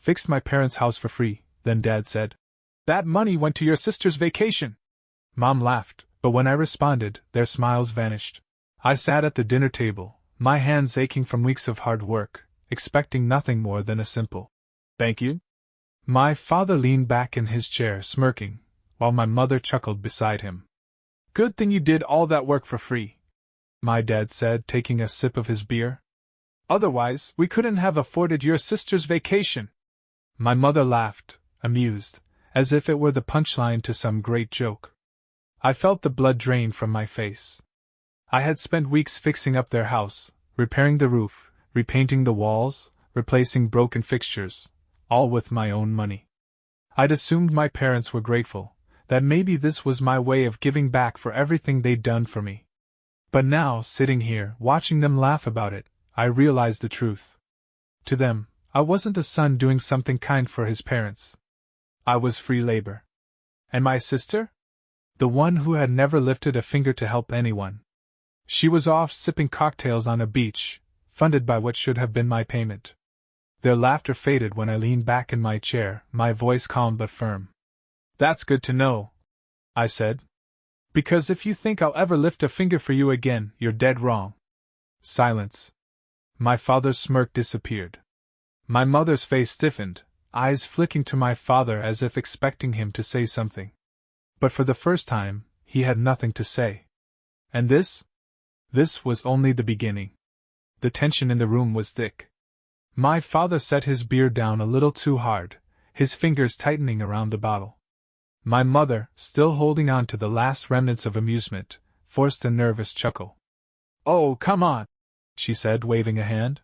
Fixed my parents' house for free, then Dad said. That money went to your sister's vacation. Mom laughed, but when I responded, their smiles vanished. I sat at the dinner table, my hands aching from weeks of hard work, expecting nothing more than a simple thank you. My father leaned back in his chair, smirking, while my mother chuckled beside him. Good thing you did all that work for free, my dad said, taking a sip of his beer. Otherwise, we couldn't have afforded your sister's vacation. My mother laughed, amused, as if it were the punchline to some great joke. I felt the blood drain from my face. I had spent weeks fixing up their house, repairing the roof, repainting the walls, replacing broken fixtures, all with my own money. I'd assumed my parents were grateful, that maybe this was my way of giving back for everything they'd done for me. But now, sitting here, watching them laugh about it, I realized the truth. To them, I wasn't a son doing something kind for his parents. I was free labor. And my sister? The one who had never lifted a finger to help anyone. She was off sipping cocktails on a beach, funded by what should have been my payment. Their laughter faded when I leaned back in my chair, my voice calm but firm. That's good to know, I said. Because if you think I'll ever lift a finger for you again, you're dead wrong. Silence. My father's smirk disappeared. My mother's face stiffened, eyes flicking to my father as if expecting him to say something. But for the first time, he had nothing to say. And this? This was only the beginning. The tension in the room was thick. My father set his beer down a little too hard, his fingers tightening around the bottle. My mother, still holding on to the last remnants of amusement, forced a nervous chuckle. Oh, come on, she said, waving a hand.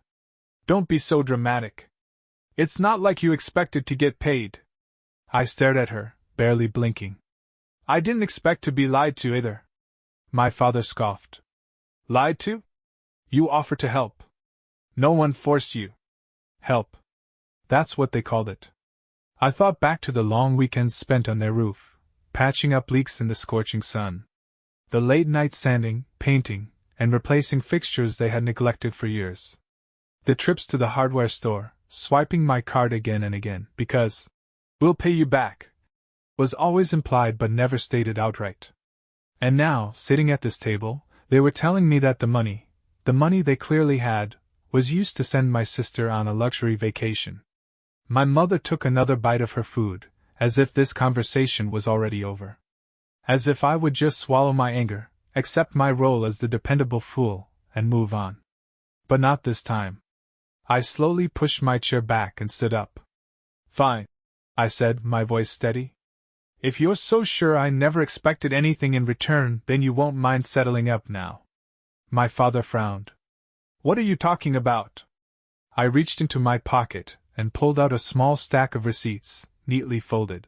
Don't be so dramatic. It's not like you expected to get paid. I stared at her, barely blinking. I didn't expect to be lied to either. My father scoffed. Lied to? You offered to help. No one forced you. Help. That's what they called it. I thought back to the long weekends spent on their roof, patching up leaks in the scorching sun. The late nights sanding, painting, and replacing fixtures they had neglected for years. The trips to the hardware store, swiping my card again and again, because we'll pay you back, was always implied but never stated outright. And now, sitting at this table, they were telling me that the money they clearly had, was used to send my sister on a luxury vacation. My mother took another bite of her food, as if this conversation was already over. As if I would just swallow my anger, accept my role as the dependable fool, and move on. But not this time. I slowly pushed my chair back and stood up. Fine, I said, my voice steady. If you're so sure I never expected anything in return, then you won't mind settling up now. My father frowned. What are you talking about? I reached into my pocket and pulled out a small stack of receipts, neatly folded.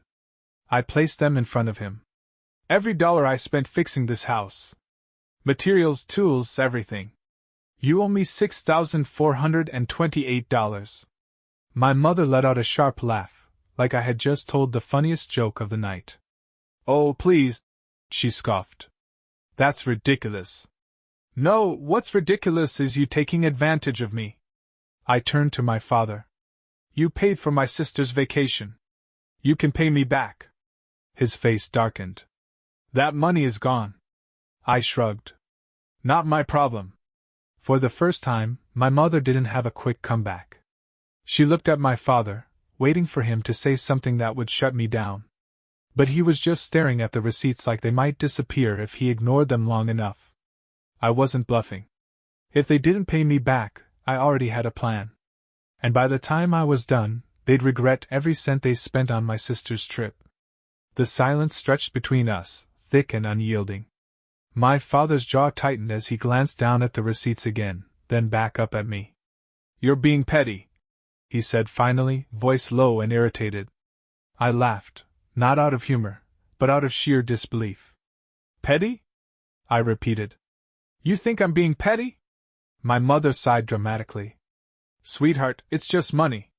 I placed them in front of him. Every dollar I spent fixing this house. Materials, tools, everything. You owe me $6,428. My mother let out a sharp laugh, like I had just told the funniest joke of the night. Oh, please, she scoffed. That's ridiculous. No, what's ridiculous is you taking advantage of me. I turned to my father. You paid for my sister's vacation. You can pay me back. His face darkened. That money is gone. I shrugged. Not my problem. For the first time, my mother didn't have a quick comeback. She looked at my father, waiting for him to say something that would shut me down. But he was just staring at the receipts like they might disappear if he ignored them long enough. I wasn't bluffing. If they didn't pay me back, I already had a plan. And by the time I was done, they'd regret every cent they spent on my sister's trip. The silence stretched between us, thick and unyielding. My father's jaw tightened as he glanced down at the receipts again, then back up at me. You're being petty, he said finally, voice low and irritated. I laughed, not out of humor, but out of sheer disbelief. Petty? I repeated. You think I'm being petty? My mother sighed dramatically. Sweetheart, it's just money.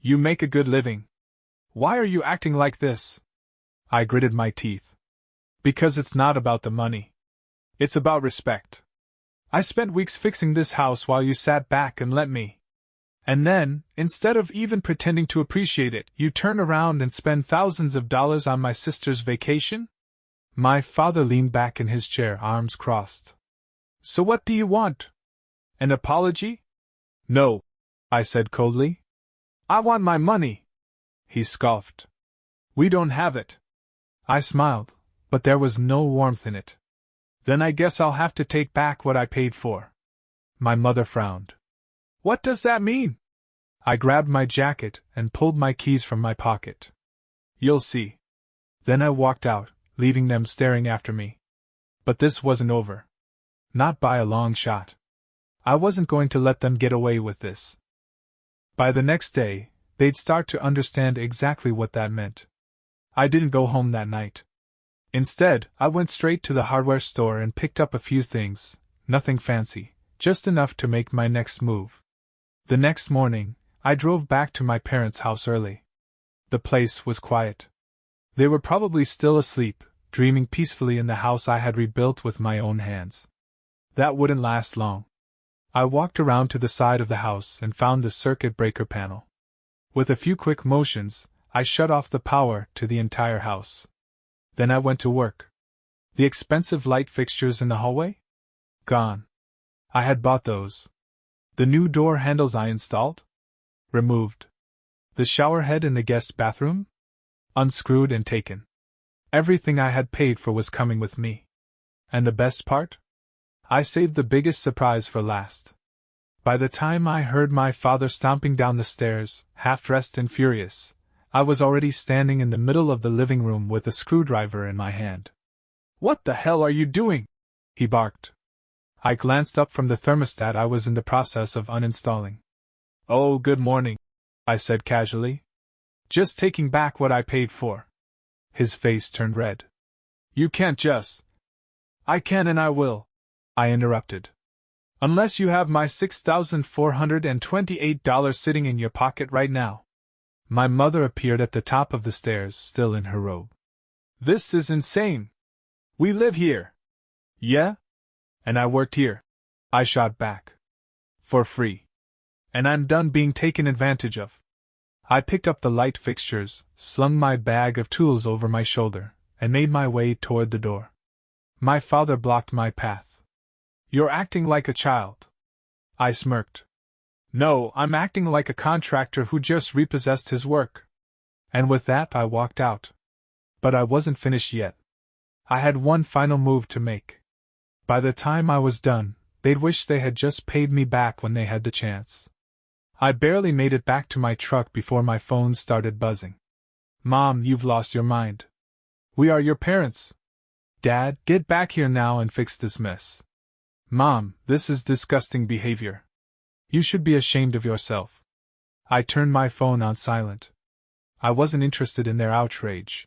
You make a good living. Why are you acting like this? I gritted my teeth. Because it's not about the money. It's about respect. I spent weeks fixing this house while you sat back and let me. And then, instead of even pretending to appreciate it, you turn around and spend thousands of dollars on my sister's vacation? My father leaned back in his chair, arms crossed. So what do you want? An apology? No, I said coldly. I want my money. He scoffed. We don't have it. I smiled, but there was no warmth in it. Then I guess I'll have to take back what I paid for. My mother frowned. What does that mean? I grabbed my jacket and pulled my keys from my pocket. You'll see. Then I walked out, leaving them staring after me. But this wasn't over. Not by a long shot. I wasn't going to let them get away with this. By the next day, they'd start to understand exactly what that meant. I didn't go home that night. Instead, I went straight to the hardware store and picked up a few things, nothing fancy, just enough to make my next move. The next morning, I drove back to my parents' house early. The place was quiet. They were probably still asleep, dreaming peacefully in the house I had rebuilt with my own hands. That wouldn't last long. I walked around to the side of the house and found the circuit breaker panel. With a few quick motions, I shut off the power to the entire house. Then I went to work. The expensive light fixtures in the hallway? Gone. I had bought those. The new door handles I installed? Removed. The shower head in the guest bathroom? Unscrewed and taken. Everything I had paid for was coming with me. And the best part? I saved the biggest surprise for last. By the time I heard my father stomping down the stairs, half-dressed and furious, I was already standing in the middle of the living room with a screwdriver in my hand. What the hell are you doing? He barked. I glanced up from the thermostat I was in the process of uninstalling. Oh, good morning, I said casually. Just taking back what I paid for. His face turned red. You can't just. I can and I will, I interrupted. Unless you have my $6,428 sitting in your pocket right now. My mother appeared at the top of the stairs, still in her robe. This is insane. We live here. Yeah? And I worked here. I shot back. For free. And I'm done being taken advantage of. I picked up the light fixtures, slung my bag of tools over my shoulder, and made my way toward the door. My father blocked my path. You're acting like a child. I smirked. No, I'm acting like a contractor who just repossessed his work. And with that I walked out. But I wasn't finished yet. I had one final move to make. By the time I was done, they'd wish they had just paid me back when they had the chance. I barely made it back to my truck before my phone started buzzing. Mom, you've lost your mind. We are your parents. Dad, get back here now and fix this mess. Mom, this is disgusting behavior. You should be ashamed of yourself. I turned my phone on silent. I wasn't interested in their outrage.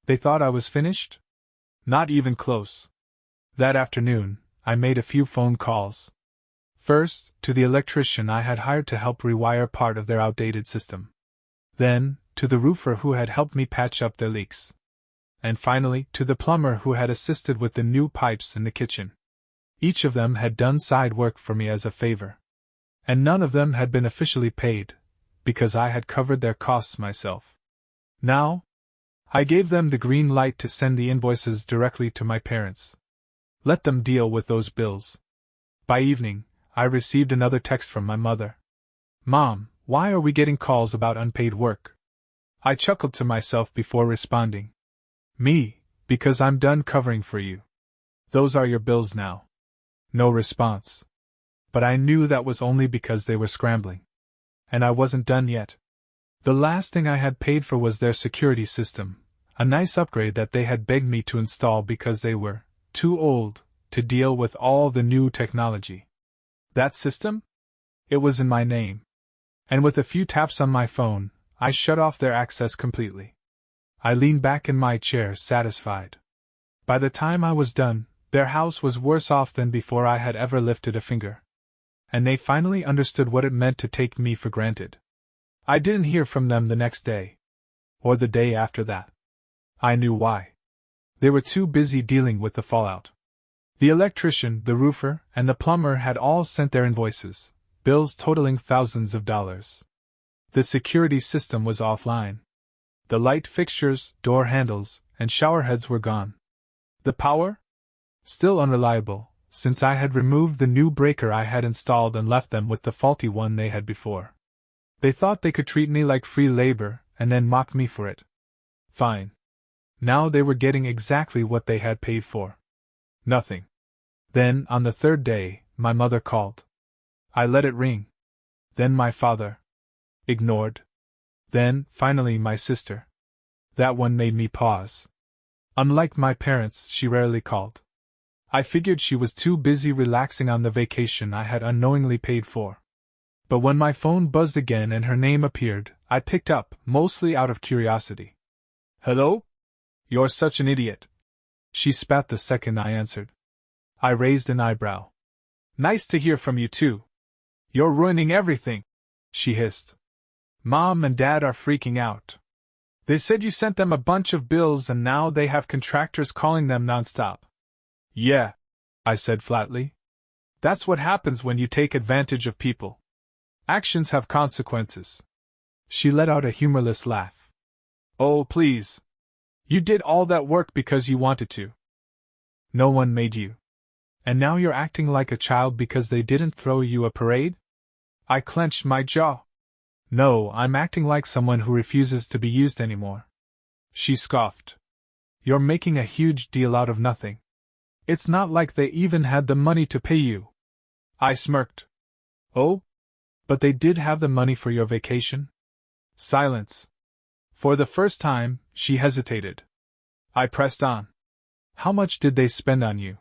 They thought I was finished? Not even close. That afternoon, I made a few phone calls. First, to the electrician I had hired to help rewire part of their outdated system. Then, to the roofer who had helped me patch up their leaks. And finally, to the plumber who had assisted with the new pipes in the kitchen. Each of them had done side work for me as a favor. And none of them had been officially paid, because I had covered their costs myself. Now, I gave them the green light to send the invoices directly to my parents. Let them deal with those bills. By evening, I received another text from my mother. Mom, why are we getting calls about unpaid work? I chuckled to myself before responding. Me, because I'm done covering for you. Those are your bills now. No response. But I knew that was only because they were scrambling. And I wasn't done yet. The last thing I had paid for was their security system, a nice upgrade that they had begged me to install because they were too old to deal with all the new technology. That system? It was in my name. And with a few taps on my phone, I shut off their access completely. I leaned back in my chair, satisfied. By the time I was done, their house was worse off than before I had ever lifted a finger. And they finally understood what it meant to take me for granted. I didn't hear from them the next day. Or the day after that. I knew why. They were too busy dealing with the fallout. The electrician, the roofer, and the plumber had all sent their invoices, bills totaling thousands of dollars. The security system was offline. The light fixtures, door handles, and shower heads were gone. The power? Still unreliable, since I had removed the new breaker I had installed and left them with the faulty one they had before. They thought they could treat me like free labor, and then mock me for it. Fine. Now they were getting exactly what they had paid for. Nothing. Then, on the third day, my mother called. I let it ring. Then my father. Ignored. Then, finally, my sister. That one made me pause. Unlike my parents, she rarely called. I figured she was too busy relaxing on the vacation I had unknowingly paid for. But when my phone buzzed again and her name appeared, I picked up, mostly out of curiosity. Hello? You're such an idiot. She spat the second I answered. I raised an eyebrow. Nice to hear from you too. You're ruining everything, she hissed. Mom and Dad are freaking out. They said you sent them a bunch of bills and now they have contractors calling them nonstop. Yeah, I said flatly. That's what happens when you take advantage of people. Actions have consequences. She let out a humorless laugh. Oh, please. You did all that work because you wanted to. No one made you. And now you're acting like a child because they didn't throw you a parade? I clenched my jaw. No, I'm acting like someone who refuses to be used anymore. She scoffed. You're making a huge deal out of nothing. It's not like they even had the money to pay you. I smirked. Oh? But they did have the money for your vacation? Silence. For the first time, she hesitated. I pressed on. How much did they spend on you?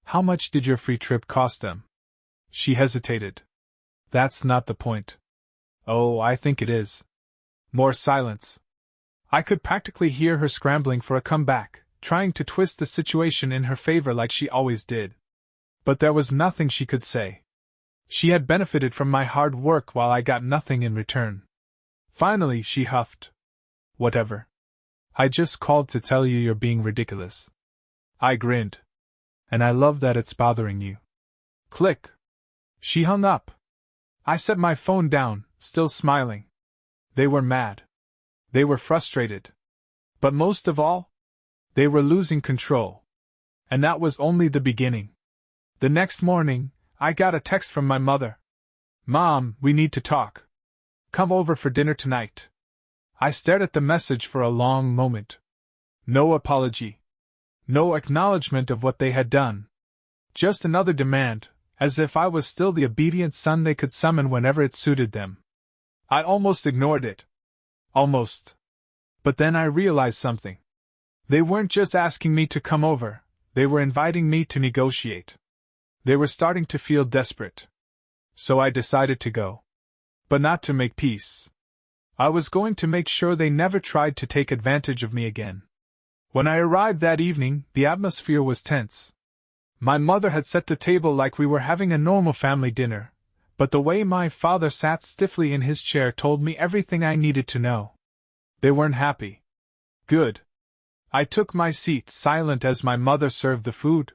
How much did your free trip cost them? She hesitated. That's not the point. Oh, I think it is. More silence. I could practically hear her scrambling for a comeback, trying to twist the situation in her favor like she always did. But there was nothing she could say. She had benefited from my hard work while I got nothing in return. Finally, she huffed. Whatever. I just called to tell you you're being ridiculous. I grinned. And I love that it's bothering you. Click. She hung up. I set my phone down, still smiling. They were mad. They were frustrated. But most of all, they were losing control. And that was only the beginning. The next morning, I got a text from my mother. Mom, we need to talk. Come over for dinner tonight. I stared at the message for a long moment. No apology. No acknowledgement of what they had done. Just another demand, as if I was still the obedient son they could summon whenever it suited them. I almost ignored it. Almost. But then I realized something. They weren't just asking me to come over, they were inviting me to negotiate. They were starting to feel desperate. So I decided to go. But not to make peace. I was going to make sure they never tried to take advantage of me again. When I arrived that evening, the atmosphere was tense. My mother had set the table like we were having a normal family dinner, but the way my father sat stiffly in his chair told me everything I needed to know. They weren't happy. Good. I took my seat, silent as my mother served the food.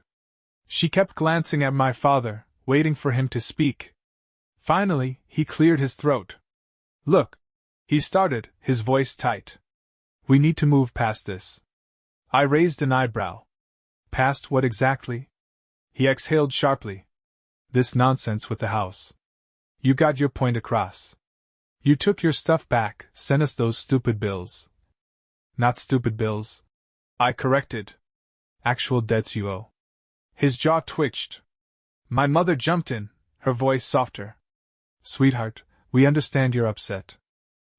She kept glancing at my father, waiting for him to speak. Finally, he cleared his throat. Look, he started, his voice tight. We need to move past this. I raised an eyebrow. Past what exactly? He exhaled sharply. This nonsense with the house. You got your point across. You took your stuff back, sent us those stupid bills. Not stupid bills. I corrected. Actual debts you owe. His jaw twitched. My mother jumped in, her voice softer. Sweetheart, we understand you're upset.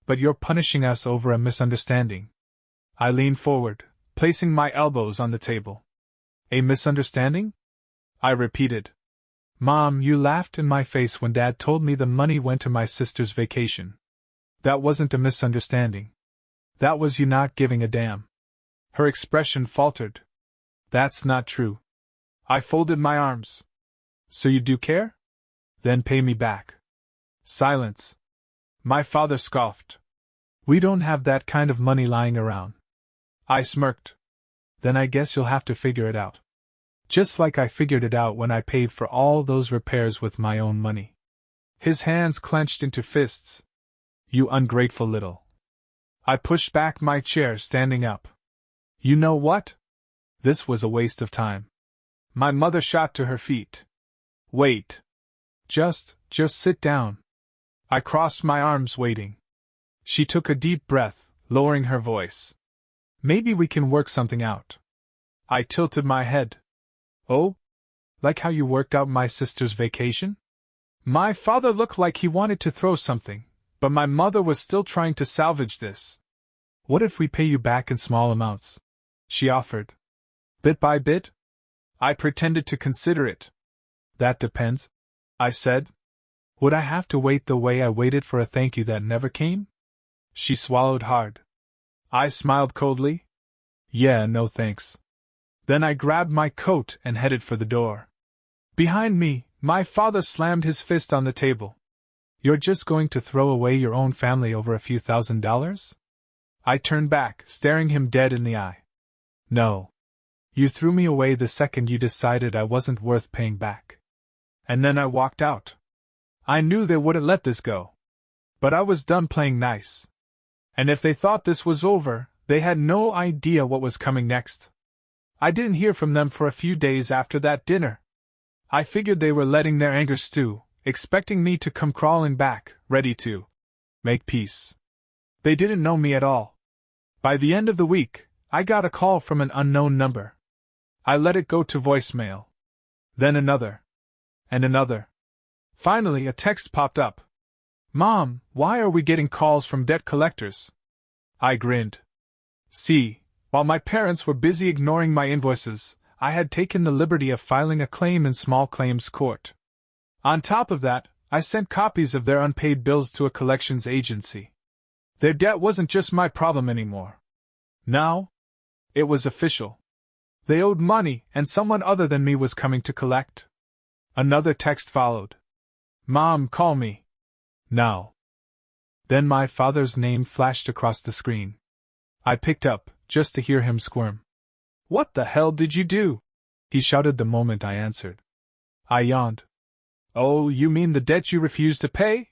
But you're punishing us over a misunderstanding. I leaned forward, placing my elbows on the table. A misunderstanding? I repeated. Mom, you laughed in my face when Dad told me the money went to my sister's vacation. That wasn't a misunderstanding. That was you not giving a damn. Her expression faltered. That's not true. I folded my arms. So you do care? Then pay me back. Silence. My father scoffed. We don't have that kind of money lying around. I smirked. Then I guess you'll have to figure it out. Just like I figured it out when I paid for all those repairs with my own money. His hands clenched into fists. You ungrateful little. I pushed back my chair, standing up. You know what? This was a waste of time. My mother shot to her feet. Wait. Just sit down. I crossed my arms, waiting. She took a deep breath, lowering her voice. Maybe we can work something out. I tilted my head. Oh? Like how you worked out my sister's vacation? My father looked like he wanted to throw something, but my mother was still trying to salvage this. What if we pay you back in small amounts? She offered. Bit by bit? I pretended to consider it. That depends, I said. Would I have to wait the way I waited for a thank you that never came? She swallowed hard. I smiled coldly. Yeah, no thanks. Then I grabbed my coat and headed for the door. Behind me, my father slammed his fist on the table. You're just going to throw away your own family over a few $1,000s? I turned back, staring him dead in the eye. No. You threw me away the second you decided I wasn't worth paying back. And then I walked out. I knew they wouldn't let this go. But I was done playing nice. And if they thought this was over, they had no idea what was coming next. I didn't hear from them for a few days after that dinner. I figured they were letting their anger stew, expecting me to come crawling back, ready to make peace. They didn't know me at all. By the end of the week, I got a call from an unknown number. I let it go to voicemail. Then another. And another. Finally, a text popped up. Mom, why are we getting calls from debt collectors? I grinned. See, while my parents were busy ignoring my invoices, I had taken the liberty of filing a claim in small claims court. On top of that, I sent copies of their unpaid bills to a collections agency. Their debt wasn't just my problem anymore. Now, it was official. They owed money, and someone other than me was coming to collect. Another text followed. Mom, call me. Now. Then my father's name flashed across the screen. I picked up, just to hear him squirm. What the hell did you do? He shouted the moment I answered. I yawned. Oh, you mean the debt you refused to pay?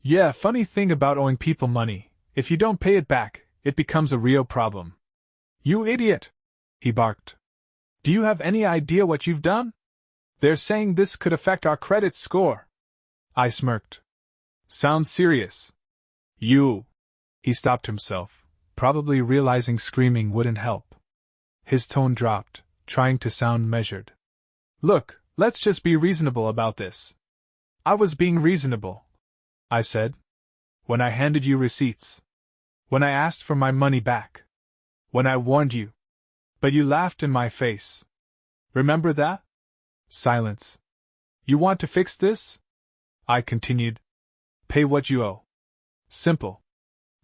Yeah, funny thing about owing people money, if you don't pay it back, it becomes a real problem. You idiot! He barked. Do you have any idea what you've done? They're saying this could affect our credit score. I smirked. Sounds serious. You. He stopped himself, probably realizing screaming wouldn't help. His tone dropped, trying to sound measured. Look, let's just be reasonable about this. I was being reasonable, I said. When I handed you receipts. When I asked for my money back. When I warned you. But you laughed in my face. Remember that? Silence. You want to fix this? I continued. Pay what you owe. Simple.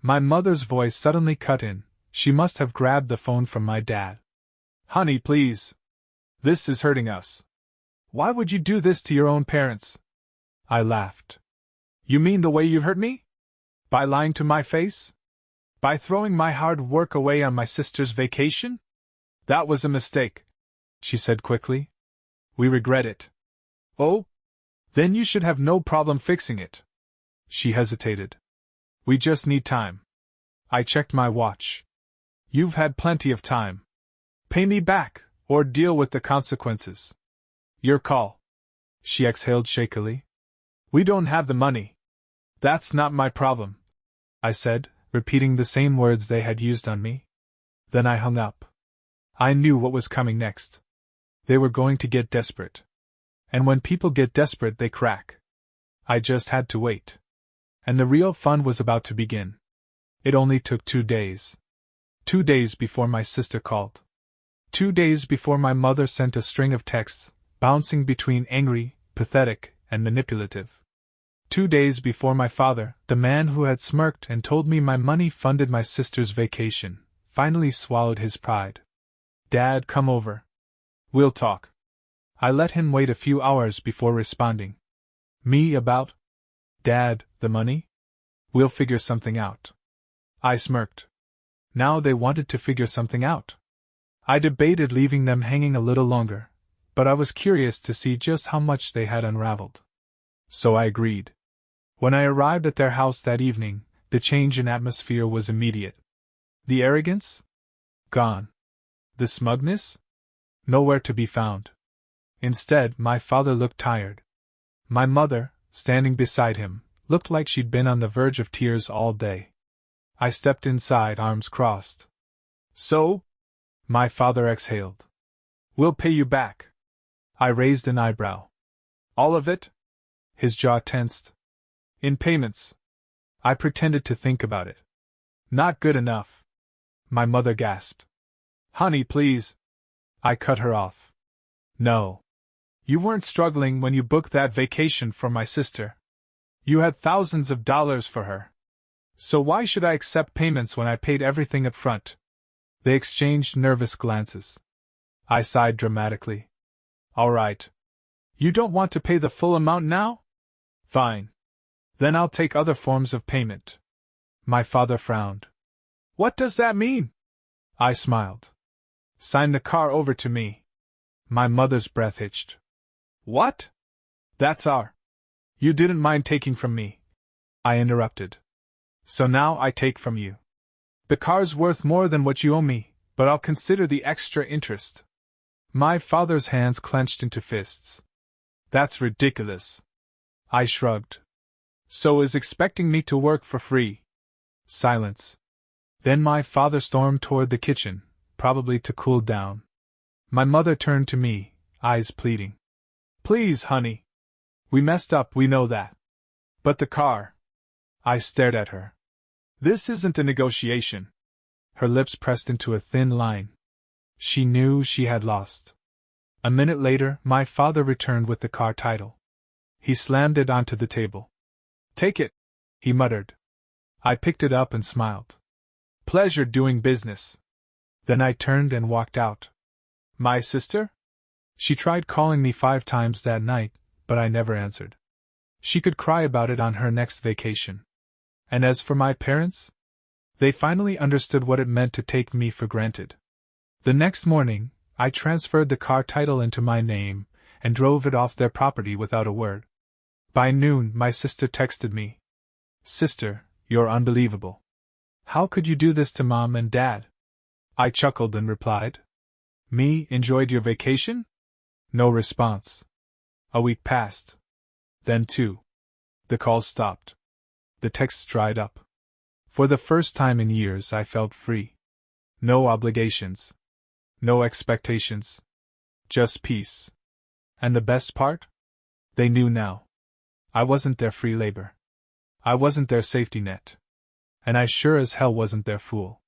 My mother's voice suddenly cut in. She must have grabbed the phone from my dad. Honey, please. This is hurting us. Why would you do this to your own parents? I laughed. You mean the way you've hurt me? By lying to my face? By throwing my hard work away on my sister's vacation? That was a mistake, she said quickly. We regret it. Oh? Then you should have no problem fixing it. She hesitated. We just need time. I checked my watch. You've had plenty of time. Pay me back, or deal with the consequences. Your call. She exhaled shakily. We don't have the money. That's not my problem, I said, repeating the same words they had used on me. Then I hung up. I knew what was coming next. They were going to get desperate. And when people get desperate, they crack. I just had to wait. And the real fun was about to begin. It only took 2 days. 2 days before my sister called. 2 days before my mother sent a string of texts, bouncing between angry, pathetic, and manipulative. 2 days before my father, the man who had smirked and told me my money funded my sister's vacation, finally swallowed his pride. Dad, come over. We'll talk. I let him wait a few hours before responding. Me about? Dad, the money? We'll figure something out. I smirked. Now they wanted to figure something out. I debated leaving them hanging a little longer, but I was curious to see just how much they had unraveled. So I agreed. When I arrived at their house that evening, the change in atmosphere was immediate. The arrogance? Gone. The smugness? Nowhere to be found. Instead, my father looked tired. My mother, standing beside him, looked like she'd been on the verge of tears all day. I stepped inside, arms crossed. So? My father exhaled. We'll pay you back. I raised an eyebrow. All of it? His jaw tensed. In payments. I pretended to think about it. Not good enough. My mother gasped. Honey, please. I cut her off. No. You weren't struggling when you booked that vacation for my sister. You had thousands of dollars for her. So why should I accept payments when I paid everything up front? They exchanged nervous glances. I sighed dramatically. All right. You don't want to pay the full amount now? Fine. Then I'll take other forms of payment. My father frowned. What does that mean? I smiled. Sign the car over to me. My mother's breath hitched. What? That's our. You didn't mind taking from me. I interrupted. So now I take from you. The car's worth more than what you owe me, but I'll consider the extra interest. My father's hands clenched into fists. That's ridiculous. I shrugged. So is expecting me to work for free. Silence. Then my father stormed toward the kitchen, probably to cool down. My mother turned to me, eyes pleading. Please, honey. We messed up, we know that. But the car. I stared at her. This isn't a negotiation. Her lips pressed into a thin line. She knew she had lost. A minute later, my father returned with the car title. He slammed it onto the table. Take it, he muttered. I picked it up and smiled. Pleasure doing business. Then I turned and walked out. My sister? She tried calling me 5 times that night, but I never answered. She could cry about it on her next vacation. And as for my parents? They finally understood what it meant to take me for granted. The next morning, I transferred the car title into my name and drove it off their property without a word. By noon, my sister texted me. Sister, you're unbelievable. How could you do this to Mom and Dad? I chuckled and replied. Me, enjoyed your vacation? No response. A week passed. Then 2. The calls stopped. The texts dried up. For the first time in years I felt free. No obligations. No expectations. Just peace. And the best part? They knew now. I wasn't their free labor. I wasn't their safety net. And I sure as hell wasn't their fool.